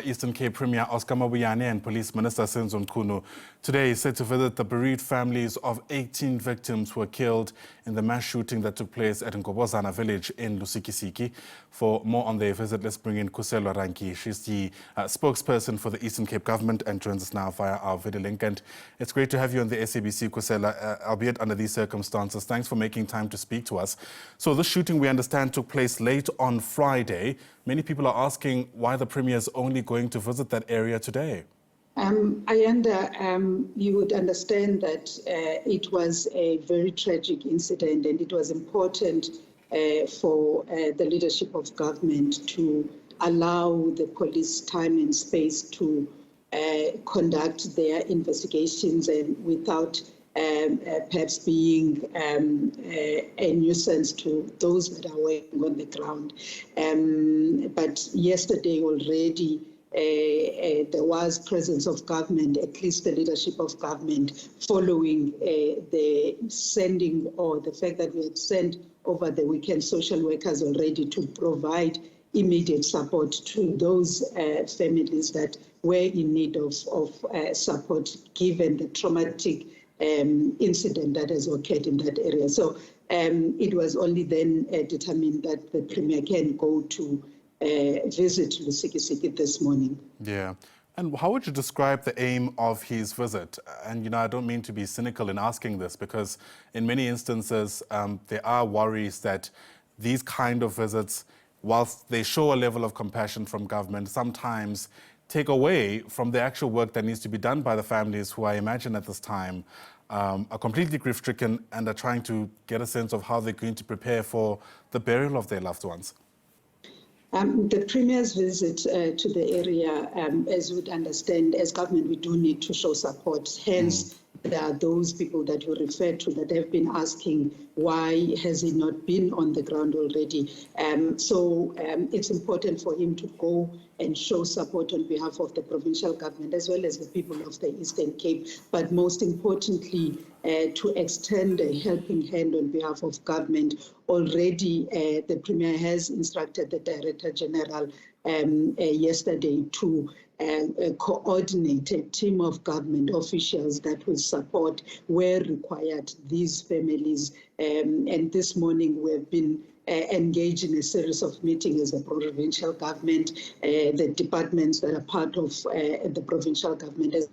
Eastern Cape Premier Oscar Mabuyane and Police Minister Senzo Mchunu today is set to visit the bereaved families of 18 victims who were killed in the mass shooting that took place at Ngobozana Village in Lusikisiki. For more on their visit, let's bring in Khuselwa Rantjie. She's the spokesperson for the Eastern Cape Government and joins us now via our video link. And it's great to have you on the SABC, Khuselwa, albeit under these circumstances. Thanks for making time to speak to us. So this shooting, we understand, took place late on Friday. Many people are asking why the Premier is only going to visit that area today. You would understand that it was a very tragic incident, and it was important for the leadership of government to allow the police time and space to conduct their investigations and without perhaps being a nuisance to those that are working on the ground. But yesterday already, there was presence of government, at least the leadership of government, following the sending or the fact that we had sent over the weekend social workers already to provide immediate support to those families that were in need of support given the traumatic incident that has occurred in that area. So it was only then determined that the Premier can go to visit Lusikisiki this morning. Yeah. And how would you describe the aim of his visit? And, I don't mean to be cynical in asking this, because in many instances, there are worries that these kind of visits, whilst they show a level of compassion from government, sometimes take away from the actual work that needs to be done by the families who I imagine at this time are completely grief-stricken and are trying to get a sense of how they're going to prepare for the burial of their loved ones. The Premier's visit to the area, as you would understand, as government, we do need to show support. Hence, there are those people that you refer to that have been asking why has he not been on the ground already. So it's important for him to go and show support on behalf of the provincial government as well as the people of the Eastern Cape, but most importantly, to extend a helping hand on behalf of government. Already, the Premier has instructed the Director General yesterday to coordinate a team of government officials that will support where required these families. And this morning we have been engaged in a series of meetings as a provincial government, the departments that are part of the provincial government, as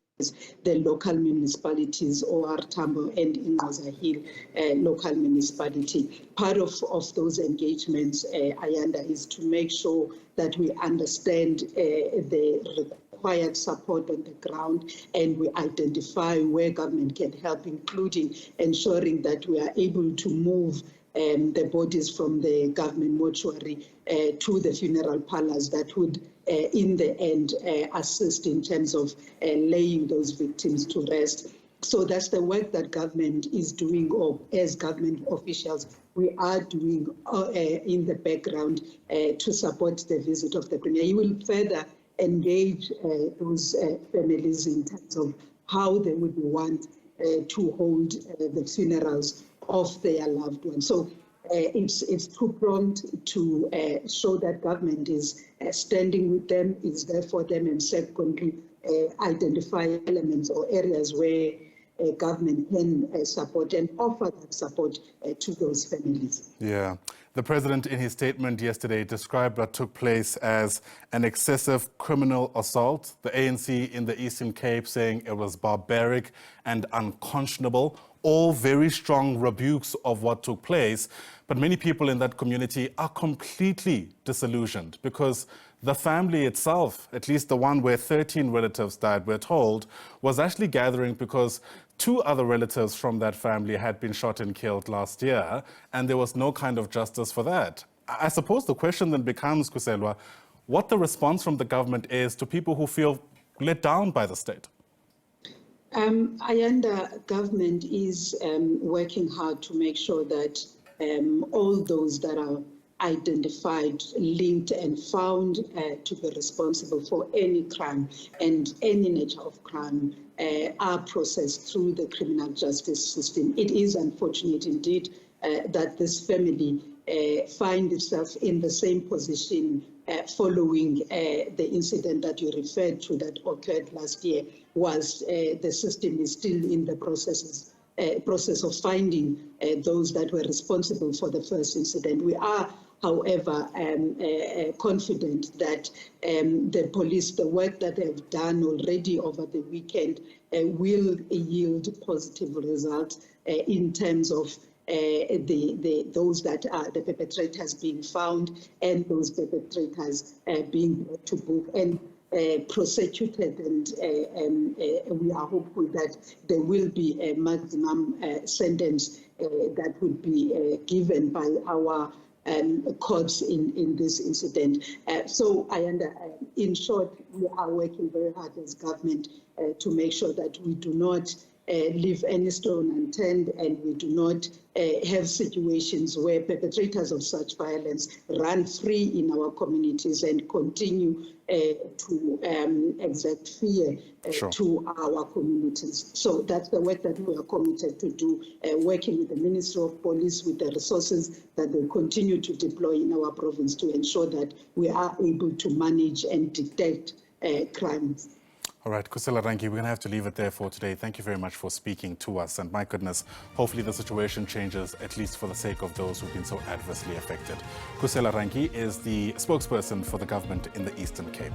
the local municipalities, OR Tambo and Ngobozana Village local municipality. Part of those engagements, Ayanda, is to make sure that we understand the required support on the ground and we identify where government can help, including ensuring that we are able to move the bodies from the government mortuary to the funeral parlors that would, in the end, assist in terms of laying those victims to rest. So that's the work that government is doing, or as government officials, we are doing in the background to support the visit of the Premier. He will further engage those families in terms of how they would want to hold the funerals of their loved ones. So it's two-pronged to show that government is standing with them, is there for them, and secondly, identify elements or areas where government can support and offer that support to those families. Yeah. The President, in his statement yesterday, described what took place as an excessive criminal assault. The ANC in the Eastern Cape saying it was barbaric and unconscionable. All very strong rebukes of what took place. But many people in that community are completely disillusioned because the family itself, at least the one where 13 relatives died, we're told, was actually gathering because 2 other relatives from that family had been shot and killed last year, and there was no kind of justice for that. I suppose the question then becomes, Khuselwa, what the response from the government is to people who feel let down by the state. Ayanda, government is working hard to make sure that all those that are identified, linked and found to be responsible for any crime and any nature of crime are processed through the criminal justice system. It is unfortunate indeed that this family find itself in the same position following the incident that you referred to that occurred last year was the system is still in the process of finding those that were responsible for the first incident. We are, however, confident that the police, the work that they've done already over the weekend will yield positive results in terms of those that are the perpetrators being found and those perpetrators being brought to book and prosecuted, and we are hopeful that there will be a maximum sentence that would be given by our courts in this incident. So in short, we are working very hard as government to make sure that we do not leave any stone unturned, and we do not have situations where perpetrators of such violence run free in our communities and continue to exert fear to our communities. So that's the work that we are committed to do, working with the Ministry of Police with the resources that they continue to deploy in our province to ensure that we are able to manage and detect crimes. All right, Khuselwa Rantjie, we're going to have to leave it there for today. Thank you very much for speaking to us. And my goodness, hopefully the situation changes, at least for the sake of those who've been so adversely affected. Khuselwa Rantjie is the spokesperson for the government in the Eastern Cape.